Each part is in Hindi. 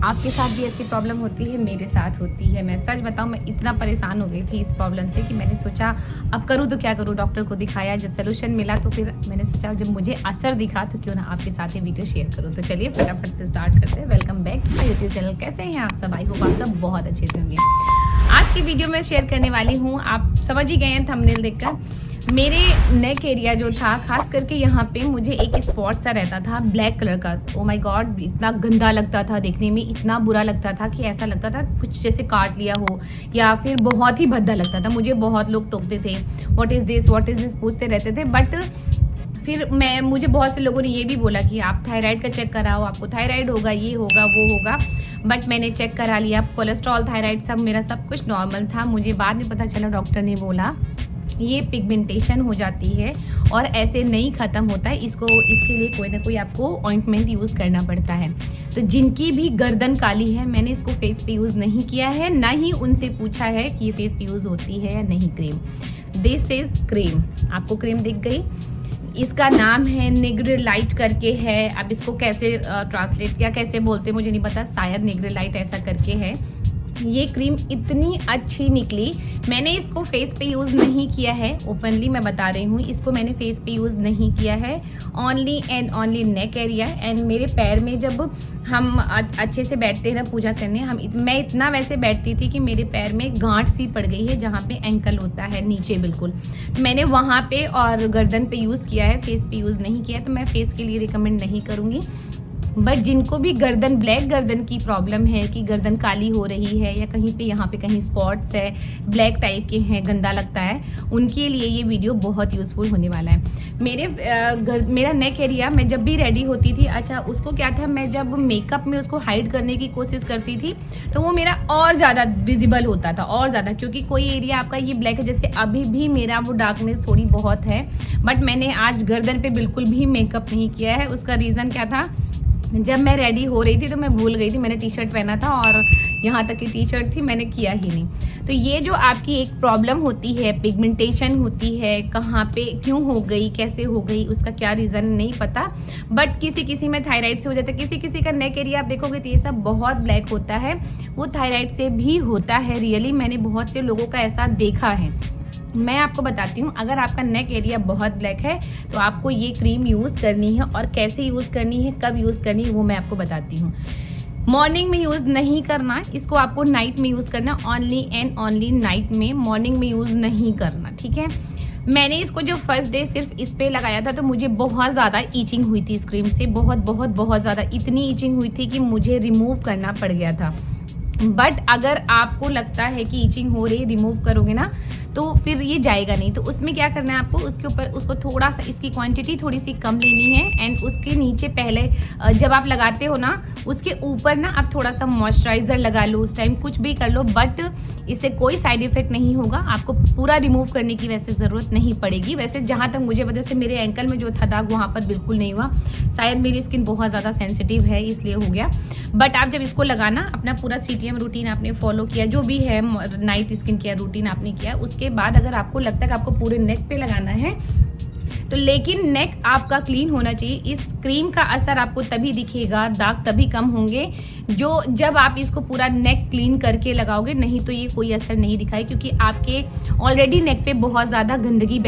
आपके साथ भी ऐसी प्रॉब्लम होती है, मेरे साथ होती है। मैं सच बताऊँ, मैं इतना परेशान हो गई थी इस प्रॉब्लम से कि मैंने सोचा अब करूँ तो क्या करूँ। डॉक्टर को दिखाया, जब सलूशन मिला तो फिर मैंने सोचा जब मुझे असर दिखा तो क्यों ना आपके साथ ये वीडियो शेयर करूँ। तो चलिए फटाफट से स्टार्ट करते हैं। Welcome back to my YouTube channel. कैसे हैं आप सब? आई होप आप सब बहुत अच्छे से होंगे। आज की वीडियो में शेयर करने वाली हूँ, आप समझ ही गए हैं थंबनेल देखकर। मेरे नेक एरिया जो था, खास करके यहाँ पे मुझे एक स्पॉट सा रहता था ब्लैक कलर का। ओ माय गॉड, इतना गंदा लगता था देखने में, इतना बुरा लगता था कि ऐसा लगता था कुछ जैसे काट लिया हो, या फिर बहुत ही भद्दा लगता था। मुझे बहुत लोग टोकते थे, व्हाट इज़ दिस पूछते रहते थे। बट फिर मुझे बहुत से लोगों ने ये भी बोला कि आप थायराइड का चेक कराओ, आपको थायराइड होगा, ये होगा, वो होगा। बट मैंने चेक करा लिया, कोलेस्ट्रॉल, थायराइड सब मेरा सब कुछ नॉर्मल था। मुझे बाद में पता चला, डॉक्टर ने बोला ये पिगमेंटेशन हो जाती है और ऐसे नहीं ख़त्म होता है, इसके लिए कोई ना कोई आपको ऑइंटमेंट यूज़ करना पड़ता है। तो जिनकी भी गर्दन काली है, मैंने इसको फेस पे यूज़ नहीं किया है, ना ही उनसे पूछा है कि ये फेस पे यूज़ होती है या नहीं क्रीम। दिस इज़ क्रीम, आपको क्रीम दिख गई। इसका नाम है निग्रेलाइट करके है। अब इसको कैसे ट्रांसलेट या कैसे बोलते मुझे नहीं पता, शायद निग्रेलाइट ऐसा करके है। ये क्रीम इतनी अच्छी निकली। मैंने इसको फेस पे यूज़ नहीं किया है, ओपनली मैं बता रही हूँ, इसको मैंने फेस पे यूज़ नहीं किया है। Only and only neck area and मेरे पैर में। जब हम अच्छे से बैठते हैं ना पूजा करने, मैं इतना वैसे बैठती थी कि मेरे पैर में गांठ सी पड़ गई है, जहाँ पे एंकल होता है नीचे बिल्कुल। मैंने वहाँ पे और गर्दन पे यूज़ किया है, फेस पे यूज़ नहीं किया है, तो मैं फेस के लिए रिकमेंड नहीं करूँगी। बट जिनको भी गर्दन, ब्लैक गर्दन की प्रॉब्लम है कि गर्दन काली हो रही है या कहीं पे यहाँ पे कहीं स्पॉट्स है, ब्लैक टाइप के हैं, गंदा लगता है, उनके लिए ये वीडियो बहुत यूज़फुल होने वाला है। मेरा नेक एरिया, मैं जब भी रेडी होती थी, अच्छा उसको क्या था, मैं जब मेकअप में उसको हाइड करने की कोशिश करती थी तो वो मेरा और ज़्यादा विजिबल होता था, और ज़्यादा, क्योंकि कोई एरिया आपका ये ब्लैक है, जैसे अभी भी मेरा वो डार्कनेस थोड़ी बहुत है। बट मैंने आज गर्दन पे बिल्कुल भी मेकअप नहीं किया है। उसका रीज़न क्या था, जब मैं रेडी हो रही थी तो मैं भूल गई थी, मैंने टी शर्ट पहना था और यहाँ तक की टी शर्ट थी, मैंने किया ही नहीं। तो ये जो आपकी एक प्रॉब्लम होती है, पिगमेंटेशन होती है, कहाँ पे क्यों हो गई, कैसे हो गई, उसका क्या रीज़न नहीं पता। बट किसी किसी में थायराइड से हो जाता है, किसी किसी का नेक एरिया आप देखोगे तो ये सब बहुत ब्लैक होता है, वो थायराइड से भी होता है। रियली मैंने बहुत से लोगों का ऐसा देखा है। मैं आपको बताती हूँ, अगर आपका नेक एरिया बहुत ब्लैक है तो आपको ये क्रीम यूज़ करनी है, और कैसे यूज़ करनी है, कब यूज़ करनी है, वो मैं आपको बताती हूँ। मॉर्निंग में यूज़ नहीं करना, इसको आपको नाइट में यूज़ करना, ओनली एंड ओनली नाइट में, मॉर्निंग में यूज़ नहीं करना, ठीक है। मैंने इसको जब फर्स्ट डे सिर्फ इस पे लगाया था तो मुझे बहुत ज़्यादा ईचिंग हुई थी इस क्रीम से, बहुत बहुत बहुत ज़्यादा, इतनी ईचिंग हुई थी कि मुझे रिमूव करना पड़ गया था। बट अगर आपको लगता है कि ईचिंग हो रही, रिमूव करोगे ना तो फिर ये जाएगा नहीं। तो उसमें क्या करना है आपको, उसके ऊपर उसको थोड़ा सा, इसकी क्वांटिटी थोड़ी सी कम लेनी है, एंड उसके नीचे पहले जब आप लगाते हो ना, उसके ऊपर ना आप थोड़ा सा मॉइस्चराइज़र लगा लो, उस टाइम कुछ भी कर लो। बट इससे कोई साइड इफेक्ट नहीं होगा, आपको पूरा रिमूव करने की वैसे ज़रूरत नहीं पड़ेगी। वैसे जहाँ तक मुझे वजह से मेरे एंकल में जो था दाग, वहाँ पर बिल्कुल नहीं हुआ, शायद मेरी स्किन बहुत ज़्यादा सेंसिटिव है इसलिए हो गया। बट आप जब इसको लगाना, अपना पूरा CTM रूटीन आपने फॉलो किया, जो भी है नाइट स्किन केयर रूटीन आपने किया, उसके बाद अगर आपको लगता है कि आपको पूरे नेक पे लगाना है तो, लेकिन नेक आपका क्लीन होना चाहिए। इस क्रीम का असर आपको तभी दिखेगा, दाग तभी कम होंगे जब आप इसको पूरा नेक क्लीन करके लगाओगे, नहीं तो ये कोई असर नहीं दिखाए, क्योंकि आपके ऑलरेडी नेक पे बहुत ज़्यादा गंदगी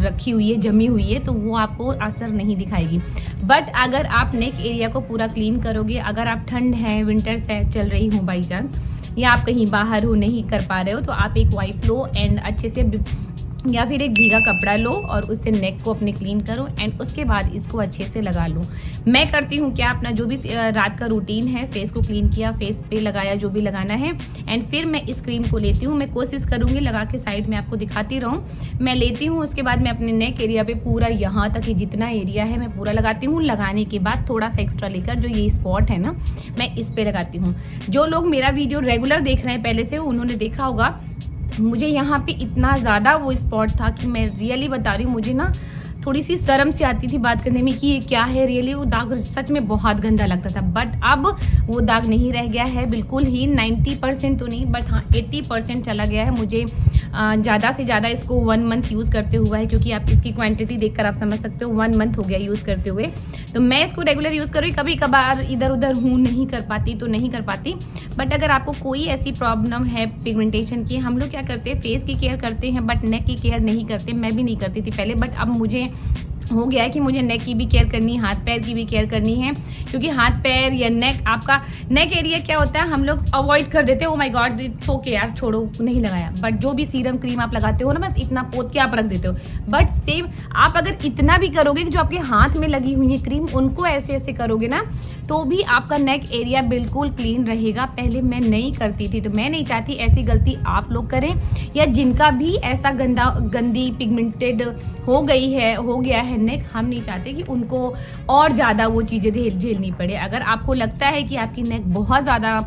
रखी हुई है, जमी हुई है, तो वो आपको असर नहीं दिखाएगी। बट अगर आप नेक एरिया को पूरा क्लीन करोगे, अगर आप ठंड है, विंटर से चल रही हो बाई चांस, या आप कहीं बाहर हो, नहीं कर पा रहे हो, तो आप एक वाइप लो एंड अच्छे से, या फिर एक भीगा कपड़ा लो और उससे नेक को अपने क्लीन करो, एंड उसके बाद इसको अच्छे से लगा लो। मैं करती हूँ क्या, अपना जो भी रात का रूटीन है, फेस को क्लीन किया, फेस पे लगाया जो भी लगाना है, एंड फिर मैं इस क्रीम को लेती हूँ। मैं कोशिश करूँगी लगा के साइड में आपको दिखाती रहूँ, मैं लेती हूँ। उसके बाद मैं अपने नेक एरिया पे पूरा, यहाँ तक कि जितना एरिया है, मैं पूरा लगाती हूँ। लगाने के बाद थोड़ा सा एक्स्ट्रा लेकर, जो ये स्पॉट है ना, मैं इस पर लगाती हूँ। जो लोग मेरा वीडियो रेगुलर देख रहे हैं पहले से, उन्होंने देखा होगा मुझे यहाँ पे इतना ज़्यादा वो स्पॉट था कि मैं रियली बता रही हूँ, मुझे ना थोड़ी सी शर्म सी आती थी बात करने में कि ये क्या है। रियली वो दाग सच में बहुत गंदा लगता था। बट अब वो दाग नहीं रह गया है बिल्कुल ही, 90% तो नहीं, बट हाँ 80% चला गया है। मुझे ज़्यादा से ज़्यादा इसको 1 मंथ यूज़ करते हुआ है, क्योंकि आप इसकी क्वांटिटी देखकर आप समझ सकते हो 1 मंथ हो गया यूज़ करते हुए। तो मैं इसको रेगुलर यूज़ कर रही हूँ, कभी कभार इधर उधर हूँ नहीं कर पाती तो नहीं कर पाती। बट अगर आपको कोई ऐसी प्रॉब्लम है पिगमेंटेशन की, हम लोग क्या करते हैं फेस की केयर करते हैं बट नेक की केयर नहीं करते। मैं भी नहीं करती थी पहले, बट अब मुझे हो गया है कि मुझे नेक की भी केयर करनी है, हाथ पैर की भी केयर करनी है, क्योंकि हाथ पैर या नेक, आपका नेक एरिया क्या होता है हम लोग अवॉइड कर देते हैं, oh my God it's okay यार छोड़ो नहीं लगाया। बट जो भी सीरम क्रीम आप लगाते हो ना, बस इतना पोत के आप रख देते हो। बट सेम आप अगर इतना भी करोगे कि जो आपके हाथ में लगी हुई है क्रीम उनको ऐसे ऐसे करोगे ना, तो भी आपका नेक एरिया बिल्कुल क्लीन रहेगा। पहले मैं नहीं करती थी, तो मैं नहीं चाहती ऐसी गलती आप लोग करें, या जिनका भी ऐसा गंदी पिगमेंटेड हो गया है नेक, हम नहीं चाहते कि उनको और ज़्यादा वो चीज़ें झेलनी पड़े। अगर आपको लगता है कि आपकी नेक बहुत ज़्यादा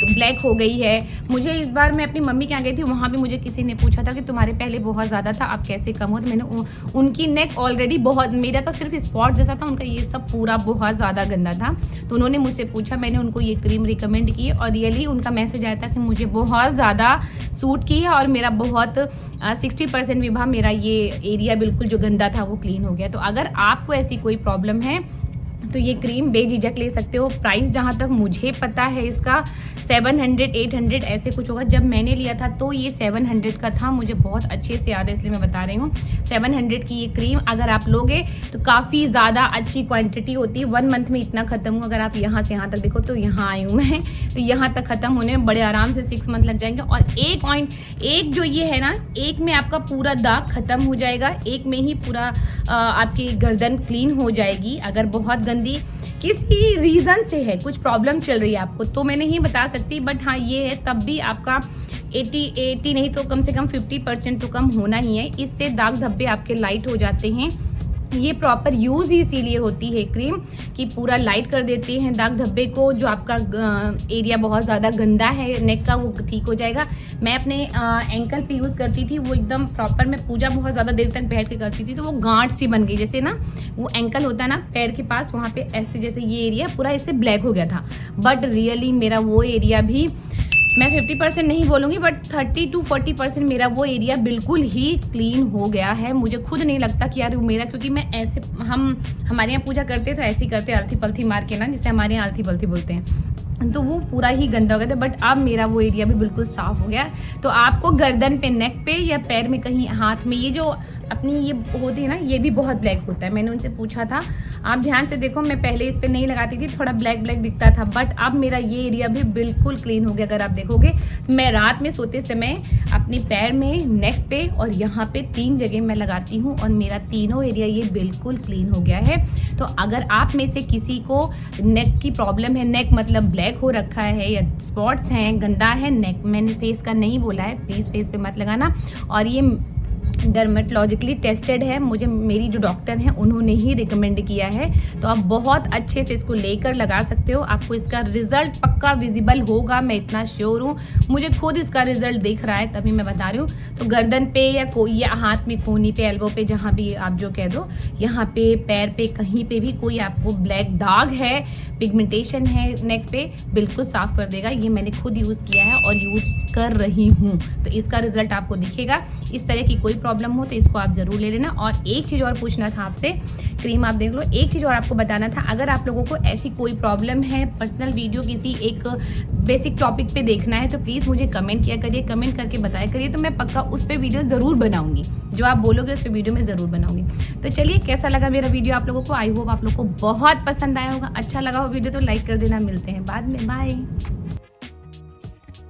ब्लैक हो गई है, मुझे इस बार मैं अपनी मम्मी के यहाँ गई थी, वहाँ भी मुझे किसी ने पूछा था कि तुम्हारे पहले बहुत ज़्यादा था अब कैसे कम हो, तो मैंने उनकी नेक ऑलरेडी बहुत, मेरा तो सिर्फ स्पॉट जैसा था, उनका ये सब पूरा बहुत ज़्यादा गंदा था। तो उन्होंने मुझसे पूछा, मैंने उनको ये क्रीम रिकमेंड की और रियली उनका मैसेज आया था कि मुझे बहुत ज़्यादा सूट की है और मेरा बहुत 60% विभा मेरा ये एरिया बिल्कुल जो गंदा था वो क्लीन हो गया। तो अगर आपको ऐसी कोई प्रॉब्लम है तो ये क्रीम बेझिझक ले सकते हो। प्राइस जहाँ तक मुझे पता है इसका 700-800 ऐसे कुछ होगा। जब मैंने लिया था तो ये 700 का था, मुझे बहुत अच्छे से याद है इसलिए मैं बता रही हूँ। 700 की ये क्रीम अगर आप लोगे तो काफ़ी ज़्यादा अच्छी क्वांटिटी होती है। 1 मंथ में इतना ख़त्म हुआ। अगर आप यहाँ से यहाँ तक देखो तो यहाँ आई हूँ मैं, तो यहाँ तक ख़त्म होने में बड़े आराम से 6 मंथ लग जाएंगे। और एक जो ये है ना, एक में आपका पूरा दाग ख़त्म हो जाएगा, एक में ही पूरा आपकी गर्दन क्लीन हो जाएगी। अगर बहुत गंदी किसी रीज़न से है, कुछ प्रॉब्लम चल रही है आपको, तो मैं नहीं बता सकती, बट हाँ ये है तब भी आपका 80 नहीं तो कम से कम 50% तो कम होना ही है। इससे दाग धब्बे आपके लाइट हो जाते हैं। ये प्रॉपर यूज़ ही इसीलिए होती है क्रीम कि पूरा लाइट कर देती है दाग धब्बे को। जो आपका एरिया बहुत ज़्यादा गंदा है नेक का वो ठीक हो जाएगा। मैं अपने एंकल पे यूज़ करती थी, वो एकदम प्रॉपर, मैं पूजा बहुत ज़्यादा देर तक बैठ के करती थी तो वो गांठ सी बन गई, जैसे ना वो एंकल होता है ना पैर के पास, वहाँ पे ऐसे जैसे ये एरिया पूरा इससे ब्लैक हो गया था। बट रियली मेरा वो एरिया भी, मैं 50% नहीं बोलूँगी बट 30-40% मेरा वो एरिया बिल्कुल ही क्लीन हो गया है। मुझे खुद नहीं लगता कि यार मेरा, क्योंकि मैं ऐसे, हमारे यहाँ पूजा करते तो ऐसे ही करते, अर्थी पलथी मार के ना, जिसे हमारे यहाँ अर्थी पलथी बोलते हैं, तो वो पूरा ही गंदा हो गया था। बट अब मेरा वो एरिया भी बिल्कुल साफ़ हो गया। तो आपको गर्दन पे, नेक पे या पैर में कहीं, हाथ में, ये जो अपनी ये होती है ना, ये भी बहुत ब्लैक होता है। मैंने उनसे पूछा था, आप ध्यान से देखो, मैं पहले इस पे नहीं लगाती थी, थोड़ा ब्लैक ब्लैक दिखता था, बट अब मेरा ये एरिया भी बिल्कुल क्लीन हो गया। अगर आप देखोगे मैं रात में सोते समय अपने पैर में, नेक पे और यहाँ पे 3 जगह मैं लगाती हूँ और मेरा तीनों एरिया ये बिल्कुल क्लीन हो गया है। तो अगर आप में से किसी को नेक की प्रॉब्लम है, नेक मतलब ब्लैक हो रखा है या स्पॉट्स हैं, गंदा है नेक, मैंने फेस का नहीं बोला है, प्लीज़ फेस पे मत लगाना। और ये डर्मेटोलॉजिकली टेस्टेड है, मुझे मेरी जो डॉक्टर हैं उन्होंने ही रिकमेंड किया है। तो आप बहुत अच्छे से इसको लेकर लगा सकते हो, आपको इसका रिजल्ट पक्का विजिबल होगा, मैं इतना श्योर हूँ। मुझे खुद इसका रिजल्ट दिख रहा है, तभी मैं बता रही हूँ। तो गर्दन पे या कोई, या हाथ में कोहनी पे, एल्बो पे, जहाँ भी आप जो कह दो, यहाँ पे पैर पे कहीं पे भी कोई आपको ब्लैक दाग है, पिगमेंटेशन है नेक पे, बिल्कुल साफ़ कर देगा। ये मैंने खुद यूज़ किया है और यूज़ कर रही हूँ, तो इसका रिजल्ट आपको दिखेगा। इस तरह की कोई प्रॉब्लम हो तो इसको आप ज़रूर ले लेना। और एक चीज़ और पूछना था आपसे, क्रीम आप देख लो, एक चीज़ और आपको बताना था, अगर आप लोगों को ऐसी कोई प्रॉब्लम है, पर्सनल वीडियो किसी एक बेसिक टॉपिक पे देखना है, तो प्लीज़ मुझे कमेंट किया करिए, कमेंट करके बताया करिए, तो मैं पक्का उस पर वीडियो ज़रूर बनाऊंगी। जो आप बोलोगे उस पर वीडियो मैं ज़रूर बनाऊंगी। तो चलिए, कैसा लगा मेरा वीडियो आप लोगों को? आई होप आप लोगों को बहुत पसंद आया होगा। अच्छा लगा हो वीडियो तो लाइक कर देना। मिलते हैं बाद में, बाय।